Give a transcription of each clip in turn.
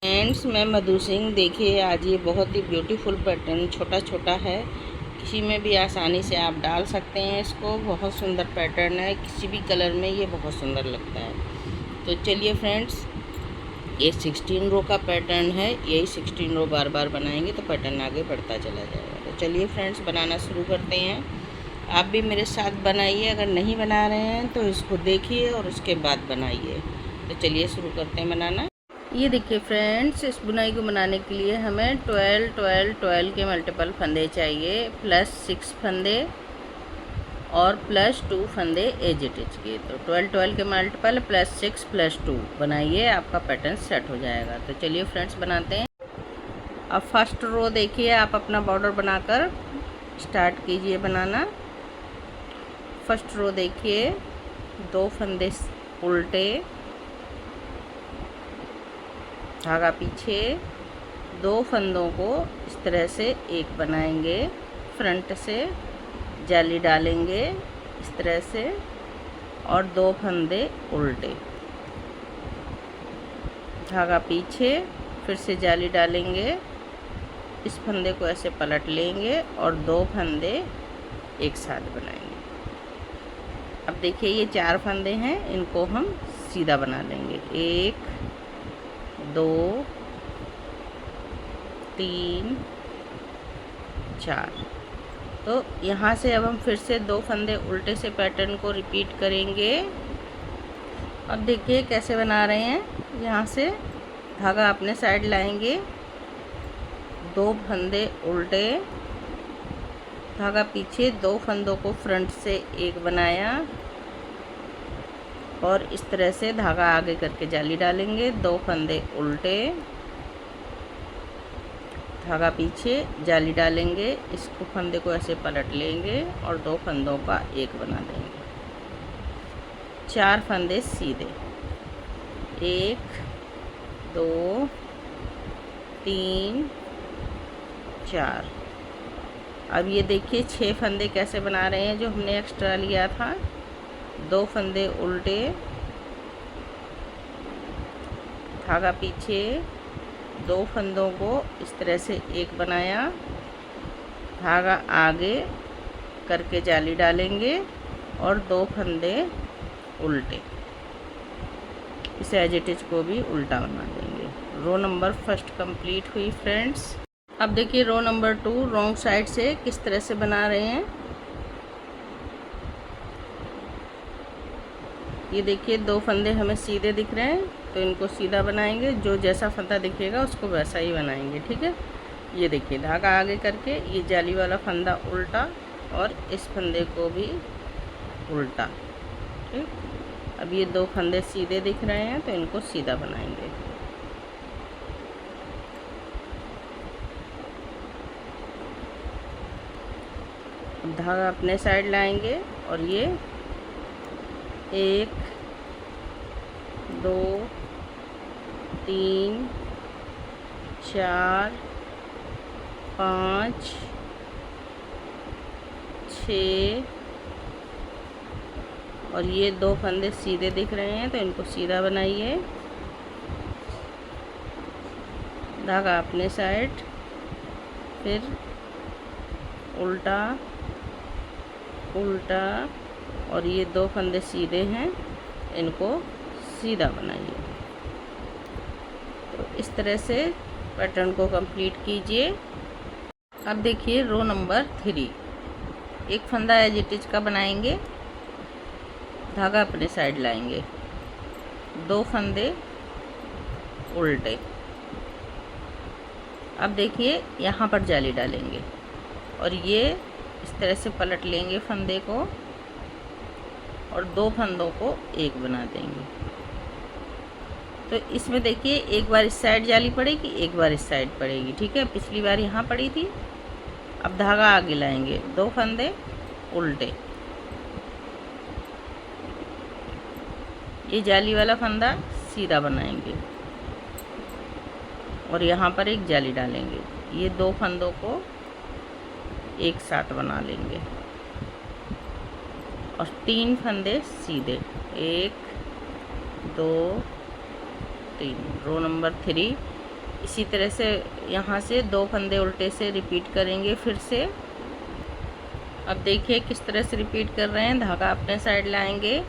Friends, मैं मधु सिंह। देखिए, आज ये बहुत ही ब्यूटीफुल पैटर्न छोटा छोटा है, किसी में भी आसानी से आप डाल सकते हैं इसको। बहुत सुंदर पैटर्न है, किसी भी कलर में ये बहुत सुंदर लगता है। तो चलिए फ्रेंड्स, ये 16 रो का पैटर्न है। यही 16 रो बार बार बनाएंगे तो पैटर्न आगे बढ़ता चला जाएगा। तो चलिए फ्रेंड्स, बनाना शुरू करते हैं। आप भी मेरे साथ बनाइए, अगर नहीं बना रहे हैं तो इसको देखिए और उसके बाद बनाइए। तो चलिए शुरू करते हैं बनाना। ये देखिए फ्रेंड्स, इस बुनाई को बनाने के लिए हमें 12 12 12 के मल्टीपल फंदे चाहिए, प्लस 6 फंदे और प्लस 2 फंदे एज इट इज के। तो 12 12 के मल्टीपल प्लस 6 प्लस 2 बनाइए, आपका पैटर्न सेट हो जाएगा। तो चलिए फ्रेंड्स बनाते हैं। अब फर्स्ट रो देखिए, आप अपना बॉर्डर बनाकर स्टार्ट कीजिए बनाना। फर्स्ट रो देखिए, 2 फंदे उल्टे, धागा पीछे, 2 फंदों को इस तरह से एक बनाएंगे, फ्रंट से जाली डालेंगे इस तरह से, और 2 फंदे उल्टे, धागा पीछे, फिर से जाली डालेंगे, इस फंदे को ऐसे पलट लेंगे और 2 फंदे एक साथ बनाएंगे। अब देखिए, ये 4 फंदे हैं, इनको हम सीधा बना लेंगे। 1 2 3 4। तो यहाँ से अब हम फिर से 2 फंदे उल्टे से पैटर्न को रिपीट करेंगे। अब देखिए कैसे बना रहे हैं। यहाँ से धागा अपने साइड लाएंगे, 2 फंदे उल्टे, धागा पीछे, 2 फंदों को फ्रंट से एक बनाया और इस तरह से धागा आगे करके जाली डालेंगे, 2 फंदे उल्टे, धागा पीछे, जाली डालेंगे, इसको फंदे को ऐसे पलट लेंगे और 2 फंदों का एक बना देंगे। 4 फंदे सीधे, 1 2 3 4। अब ये देखिए 6 फंदे कैसे बना रहे हैं, जो हमने एक्स्ट्रा लिया था। 2 फंदे उल्टे, धागा पीछे, 2 फंदों को इस तरह से एक बनाया, धागा आगे करके जाली डालेंगे और 2 फंदे उल्टे। इस एज इट इज को भी उल्टा बना देंगे। रो नंबर फर्स्ट कंप्लीट हुई फ्रेंड्स। अब देखिए रो नंबर 2 रॉन्ग साइड से किस तरह से बना रहे हैं। ये देखिए 2 फंदे हमें सीधे दिख रहे हैं, तो इनको सीधा बनाएंगे। जो जैसा फंदा दिखेगा उसको वैसा ही बनाएंगे, ठीक है। ये देखिए धागा आगे करके ये जाली वाला फंदा उल्टा और इस फंदे को भी उल्टा, ठीक। अब ये 2 फंदे सीधे दिख रहे हैं, तो इनको सीधा बनाएंगे। धागा अपने साइड लाएंगे और ये 1 2 3 4 5 6 और ये 2 फंदे सीधे दिख रहे हैं, तो इनको सीधा बनाइए। धागा अपने साइड, फिर उल्टा उल्टा, और ये 2 फंदे सीधे हैं, इनको सीधा बनाइए। तो इस तरह से पैटर्न को कंप्लीट कीजिए। अब देखिए रो नंबर 3, एक फंदा एज इट इज का बनाएंगे, धागा अपने साइड लाएंगे, 2 फंदे उल्टे। अब देखिए यहाँ पर जाली डालेंगे और ये इस तरह से पलट लेंगे फंदे को और 2 फंदों को एक बना देंगे। तो इसमें देखिए एक बार इस साइड जाली पड़ेगी, एक बार इस साइड पड़ेगी, ठीक है। पिछली बार यहाँ पड़ी थी। अब धागा आगे लाएंगे, 2 फंदे उल्टे, ये जाली वाला फंदा सीधा बनाएंगे और यहाँ पर एक जाली डालेंगे। ये 2 फंदों को एक साथ बना लेंगे और 3 फंदे सीधे, 1 2 3। रो नंबर 3 इसी तरह से यहाँ से 2 फंदे उल्टे से रिपीट करेंगे फिर से। अब देखिए किस तरह से रिपीट कर रहे हैं। धागा अपने साइड लाएंगे,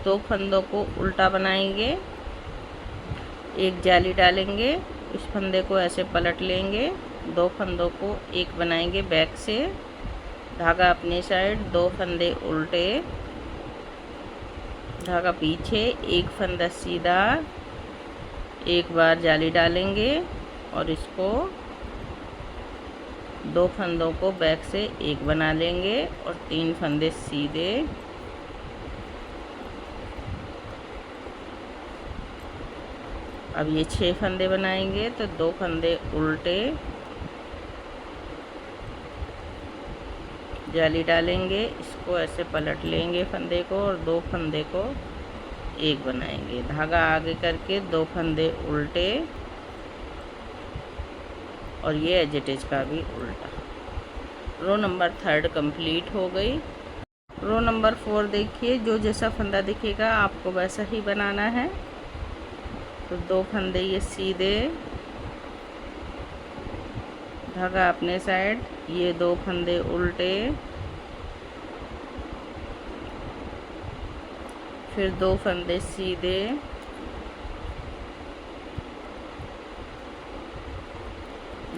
2 फंदों को उल्टा बनाएंगे, एक जाली डालेंगे, इस फंदे को ऐसे पलट लेंगे, 2 फंदों को एक बनाएंगे बैक से, धागा अपने साइड, 2 फंदे उल्टे, धागा पीछे, एक फंदा सीधा, एक बार जाली डालेंगे और इसको 2 फंदों को बैक से एक बना लेंगे और 3 फंदे सीधे, अब ये 6 फंदे बनाएंगे तो 2 फंदे उल्टे, जाली डालेंगे, इसको ऐसे पलट लेंगे फंदे को और 2 फंदे को एक बनाएंगे, धागा आगे करके 2 फंदे उल्टे और ये एज इट इज का भी उल्टा। रो नंबर 3 कंप्लीट हो गई। रो नंबर 4 देखिए, जो जैसा फंदा दिखेगा आपको वैसा ही बनाना है। तो 2 फंदे ये सीधे, धागा अपने साइड, ये 2 फंदे उल्टे, फिर 2 फंदे सीधे,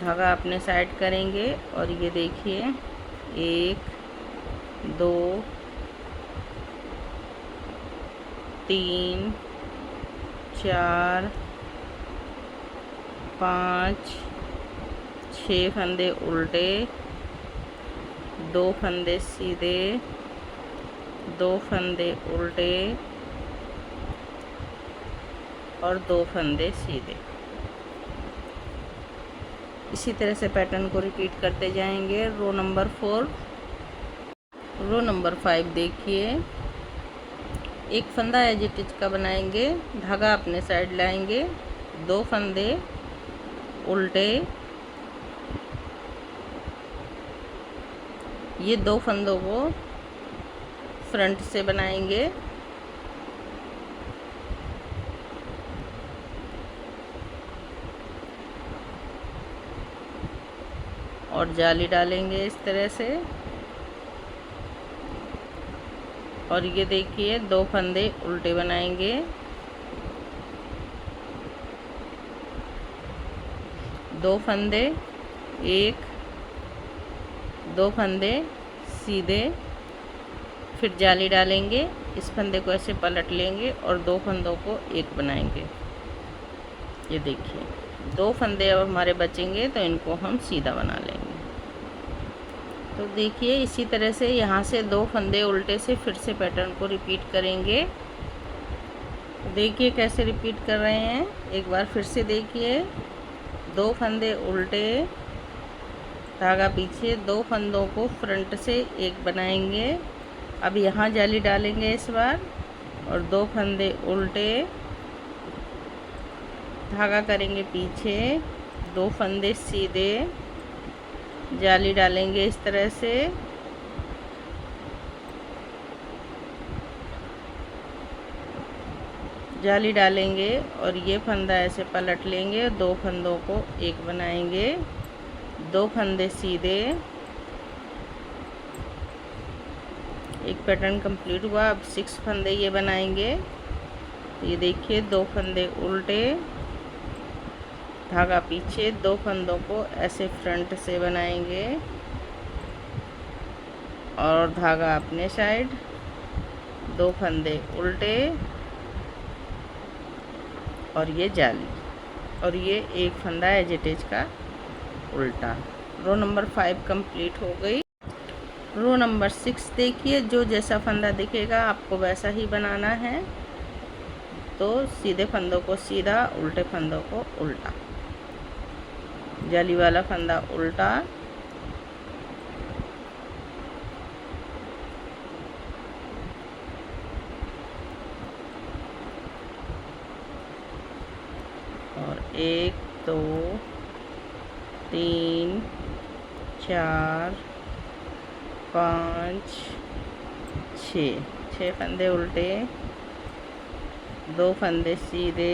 धागा अपने साइड करेंगे और ये देखिए 1 2 3 4 5 6 फंदे उल्टे, 2 फंदे सीधे, 2 फंदे उल्टे और 2 फंदे सीधे। इसी तरह से पैटर्न को रिपीट करते जाएंगे। रो नंबर 4। रो नंबर 5 देखिए, एक फंदा एज इट इज का बनाएंगे, धागा अपने साइड लाएंगे, 2 फंदे उल्टे, ये 2 फंदों को फ्रंट से बनाएंगे, और जाली डालेंगे इस तरह से, और ये देखिए 2 फंदे उल्टे बनाएंगे, 2 फंदे, 1 2 फंदे सीधे, फिर जाली डालेंगे, इस फंदे को ऐसे पलट लेंगे और 2 फंदों को एक बनाएंगे। ये देखिए 2 फंदे अब हमारे बचेंगे तो इनको हम सीधा बना लेंगे। तो देखिए इसी तरह से यहाँ से 2 फंदे उल्टे से फिर से पैटर्न को रिपीट करेंगे। देखिए कैसे रिपीट कर रहे हैं, एक बार फिर से देखिए, 2 फंदे उल्टे, धागा पीछे, 2 फंदों को फ्रंट से एक बनाएंगे, अब यहाँ जाली डालेंगे इस बार, और 2 फंदे उल्टे, धागा करेंगे पीछे, 2 फंदे सीधे, जाली डालेंगे इस तरह से, जाली डालेंगे और ये फंदा ऐसे पलट लेंगे, 2 फंदों को एक बनाएंगे, 2 फंदे सीधे, एक पैटर्न कंप्लीट हुआ। अब 6 फंदे ये बनाएंगे। ये देखिए 2 फंदे उल्टे, धागा पीछे, 2 फंदों को ऐसे फ्रंट से बनाएंगे और धागा अपने साइड, 2 फंदे उल्टे और ये जाली, और ये एक फंदा एज इट इज का उल्टा। रो नंबर 5 कंप्लीट हो गई। रो नंबर 6 देखिए, जो जैसा फंदा दिखेगा आपको वैसा ही बनाना है। तो सीधे फंदों को सीधा, उल्टे फंदों को उल्टा, जाली वाला फंदा उल्टा, और 1 2 3 4 5 6 फंदे उल्टे, 2 फंदे सीधे,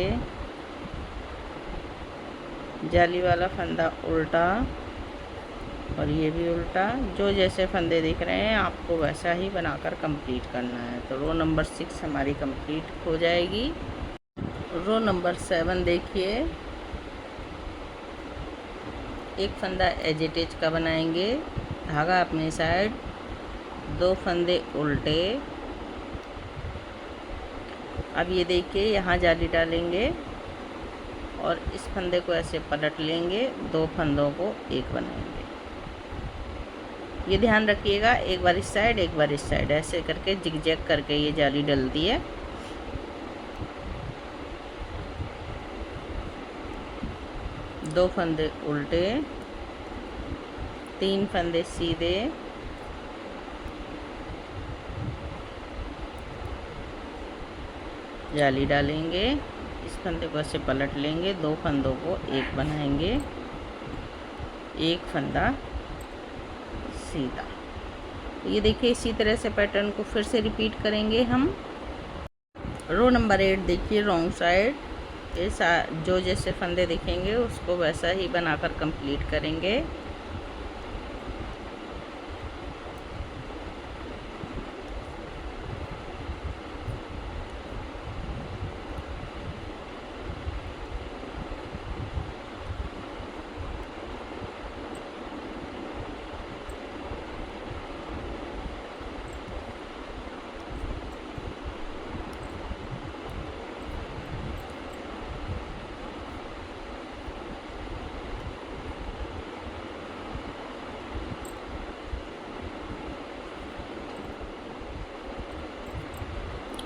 जाली वाला फंदा उल्टा और ये भी उल्टा। जो जैसे फंदे दिख रहे हैं आपको वैसा ही बनाकर कंप्लीट करना है। तो रो नंबर 6 हमारी कंप्लीट हो जाएगी। रो नंबर 7 देखिए, एक फंदा एजिटेज का बनाएंगे, धागा अपनी साइड, 2 फंदे उल्टे। अब ये देखिए यहाँ जाली डालेंगे और इस फंदे को ऐसे पलट लेंगे, 2 फंदों को एक बनाएंगे। ये ध्यान रखिएगा, एक बार इस साइड एक बार इस साइड, ऐसे करके जिग-जैग करके ये जाली डलती है। दो फंदे उल्टे, 3 फंदे सीधे, जाली डालेंगे, इस फंदे को ऐसे पलट लेंगे, 2 फंदों को एक बनाएंगे, एक फंदा सीधा। ये देखिए इसी तरह से पैटर्न को फिर से रिपीट करेंगे हम। रो नंबर 8 देखिए, रॉन्ग साइड, जो जैसे फंदे दिखेंगे उसको वैसा ही बनाकर कंप्लीट करेंगे।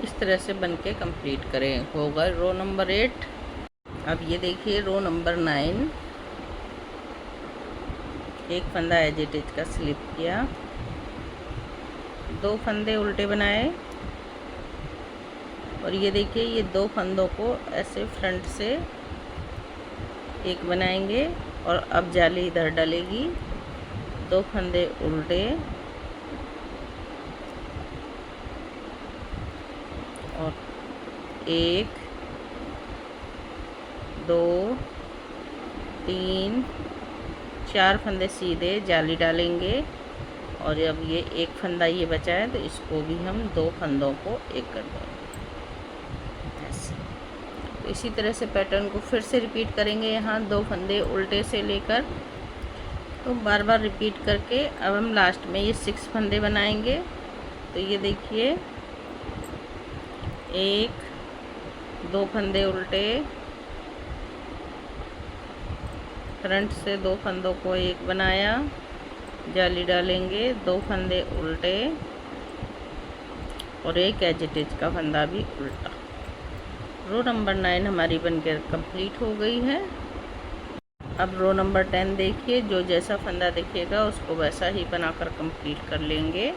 इस तरह से बन के कंप्लीट करें। होगा रो नंबर 8। अब ये देखिए रो नंबर 9, एक फंदा एजिटेज का स्लिप किया, 2 फंदे उल्टे बनाए और ये देखिए ये 2 फंदों को ऐसे फ्रंट से एक बनाएंगे और अब जाली इधर डलेगी, 2 फंदे उल्टे और 1 2 3 4 फंदे सीधे, जाली डालेंगे और अब ये एक फंदा ये बचा है तो इसको भी हम 2 फंदों को एक कर देंगे ऐसे। तो इसी तरह से पैटर्न को फिर से रिपीट करेंगे। यहाँ 2 फंदे उल्टे से लेकर, तो बार बार रिपीट करके अब हम लास्ट में ये 6 फंदे बनाएंगे। तो ये देखिए 1 2 फंदे उल्टे, फ्रंट से 2 फंदों को एक बनाया, जाली डालेंगे, 2 फंदे उल्टे और एक एजिटेज का फंदा भी उल्टा। रो नंबर 9 हमारी बनकर कंप्लीट हो गई है। अब रो नंबर 10 देखिए, जो जैसा फंदा दिखेगा उसको वैसा ही बनाकर कंप्लीट कर लेंगे।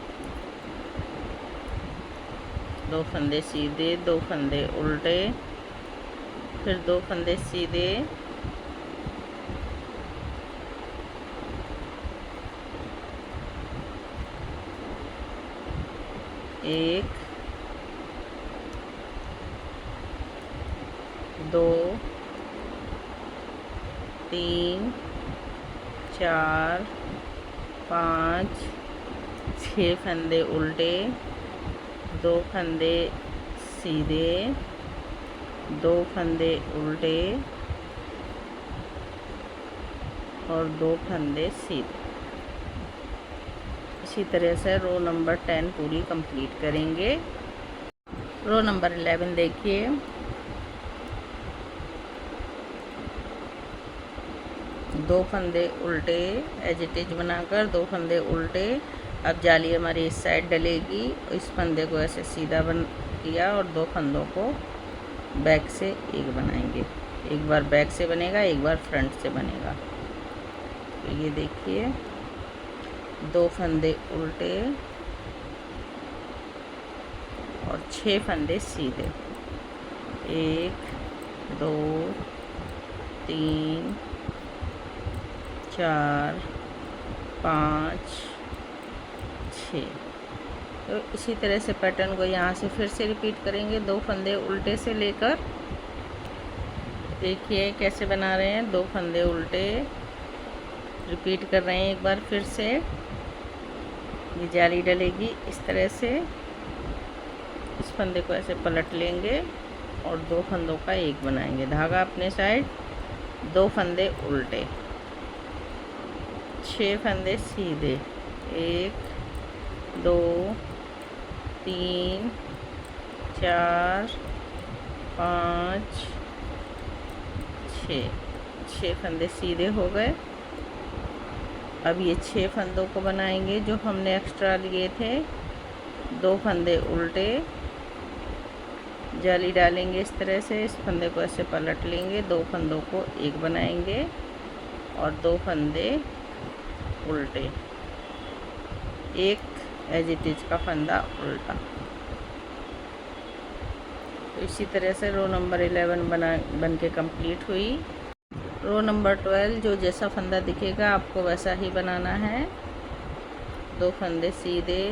2 फंदे सीधे, 2 फंदे उल्टे, फिर 2 फंदे सीधे, एक 2 3 4 5 6 फंदे उल्टे, 2 फंदे सीधे, 2 फंदे उल्टे और 2 फंदे सीधे। इसी तरह से रो नंबर 10 पूरी कंप्लीट करेंगे। रो नंबर 11 देखिए, दो फंदे उल्टे एजिटेज बनाकर, 2 फंदे उल्टे। अब जाली हमारी इस साइड डलेगी, इस फंदे को ऐसे सीधा बन किया और 2 फंदों को बैक से एक बनाएंगे। एक बार बैक से बनेगा, एक बार फ्रंट से बनेगा। तो ये देखिए 2 फंदे उल्टे और 6 फंदे सीधे, 1 2 3 4 5 6। तो इसी तरह से पैटर्न को यहाँ से फिर से रिपीट करेंगे। 2 फंदे उल्टे से लेकर देखिए कैसे बना रहे हैं, 2 फंदे उल्टे। रिपीट कर रहे हैं एक बार फिर से। ये जाली डलेगी इस तरह से। इस फंदे को ऐसे पलट लेंगे और 2 फंदों का एक बनाएंगे। धागा अपने साइड, 2 फंदे उल्टे, 6 फंदे सीधे। 1 2 3 4 5 6 फंदे सीधे हो गए। अब ये 6 फंदों को बनाएंगे जो हमने एक्स्ट्रा लिए थे। 2 फंदे उल्टे, जाली डालेंगे इस तरह से। इस फंदे को ऐसे पलट लेंगे, 2 फंदों को एक बनाएंगे और 2 फंदे उल्टे, एक एज इट इज का फंदा उल्टा। तो इसी तरह से रो नंबर 11 बन के कंप्लीट हुई। रो नंबर 12 जो जैसा फंदा दिखेगा आपको वैसा ही बनाना है। 2 फंदे सीधे,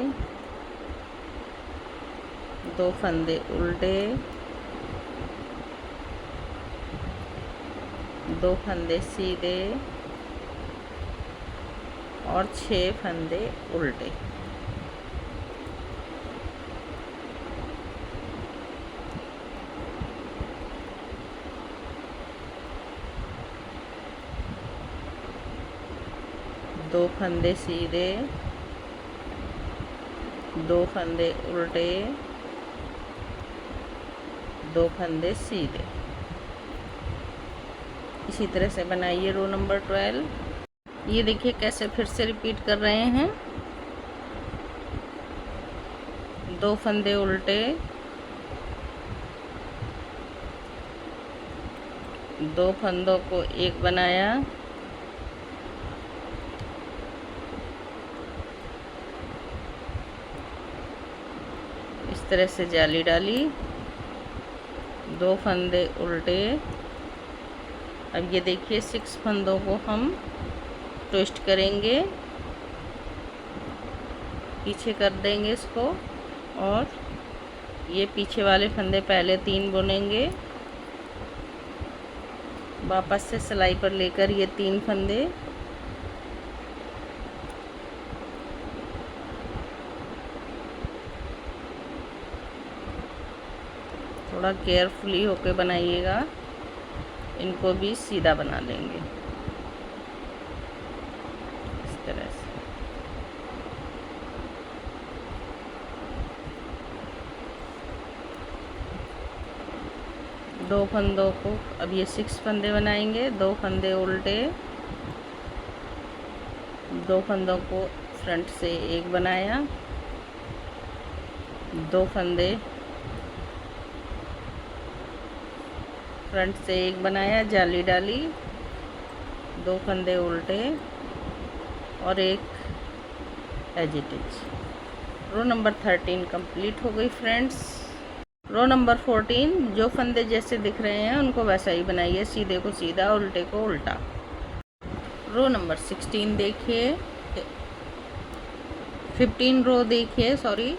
2 फंदे उल्टे, 2 फंदे सीधे और 6 फंदे उल्टे। दो फंदे सीधे, 2 फंदे उल्टे, 2 फंदे सीधे। इसी तरह से बनाइए रो नंबर 12। ये देखिए कैसे फिर से रिपीट कर रहे हैं। 2 फंदे उल्टे, 2 फंदों को एक बनाया, इस तरह से जाली डाली, 2 फंदे उल्टे। अब ये देखिए 6 फंदों को हम ट्विस्ट करेंगे, पीछे कर देंगे इसको और ये पीछे वाले फंदे पहले 3 बुनेंगे, वापस से सिलाई पर लेकर ये 3 फंदे, थोड़ा केयरफुली होके बनाइएगा, इनको भी सीधा बना लेंगे इस तरह से। दो फंदों को अब ये 6 फंदे बनाएंगे, 2 फंदे उल्टे, 2 फंदों को फ्रंट से एक बनाया, 2 फंदे फ्रंट से एक बनाया, जाली डाली, 2 फंदे उल्टे और एक as it is. Row number 13 complete हो गई फ्रेंड्स। रो नंबर 14 जो फंदे जैसे दिख रहे हैं उनको वैसा ही बनाइए, सीधे को सीधा, उल्टे को उल्टा। रो नंबर 16 देखिए, 15 रो देखिए, सॉरी,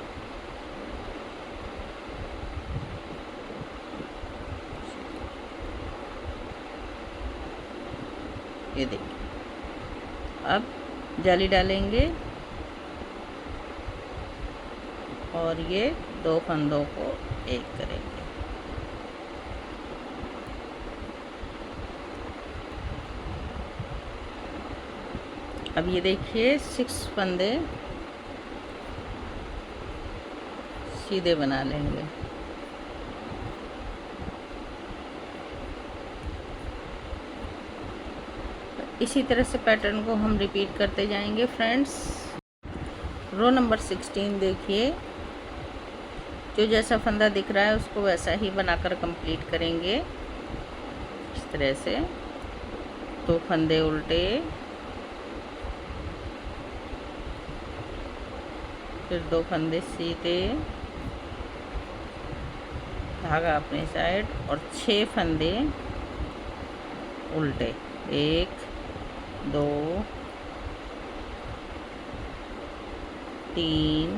ये देखिए। अब जाली डालेंगे और ये 2 फंदों को एक करेंगे। अब ये देखिए 6 फंदे सीधे बना लेंगे। इसी तरह से पैटर्न को हम रिपीट करते जाएंगे फ्रेंड्स। रो नंबर 16 देखिए, जो जैसा फंदा दिख रहा है उसको वैसा ही बनाकर कंप्लीट करेंगे इस तरह से। 2 फंदे उल्टे, फिर 2 फंदे सीधे, धागा अपने साइड और 6 फंदे उल्टे। 1 2 3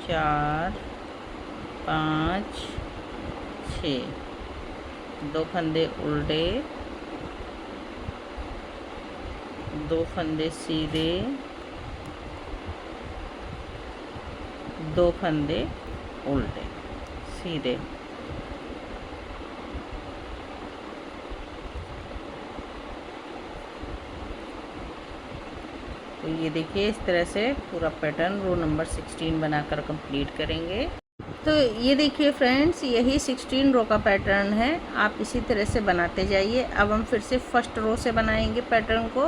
4 5 6 2 फंदे उल्टे, 2 फंदे सीधे, 2 फंदे उल्टे सीधे। तो ये देखिए इस तरह से पूरा पैटर्न रो नंबर 16 बनाकर कंप्लीट करेंगे। तो ये देखिए फ्रेंड्स, यही 16 रो का पैटर्न है। आप इसी तरह से बनाते जाइए। अब हम फिर से फर्स्ट रो से बनाएंगे पैटर्न को।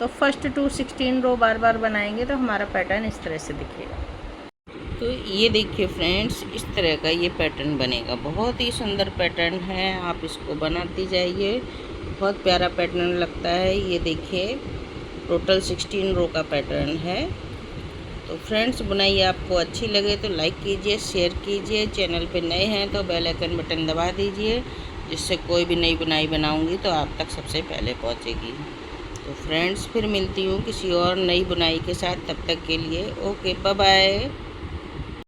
तो फर्स्ट टू 16 रो बार बार बनाएंगे तो हमारा पैटर्न इस तरह से दिखेगा। तो ये देखिए फ्रेंड्स, इस तरह का ये पैटर्न बनेगा। बहुत ही सुंदर पैटर्न है, आप इसको बनाते जाइए। बहुत प्यारा पैटर्न लगता है। ये देखिए टोटल 16 रो का पैटर्न है। तो फ्रेंड्स, बुनाई आपको अच्छी लगे तो लाइक कीजिए, शेयर कीजिए। चैनल पे नए हैं तो बेल आइकन बटन दबा दीजिए, जिससे कोई भी नई बुनाई बनाऊंगी तो आप तक सबसे पहले पहुंचेगी। तो फ्रेंड्स, फिर मिलती हूँ किसी और नई बुनाई के साथ। तब तक के लिए ओके, बाय बाय।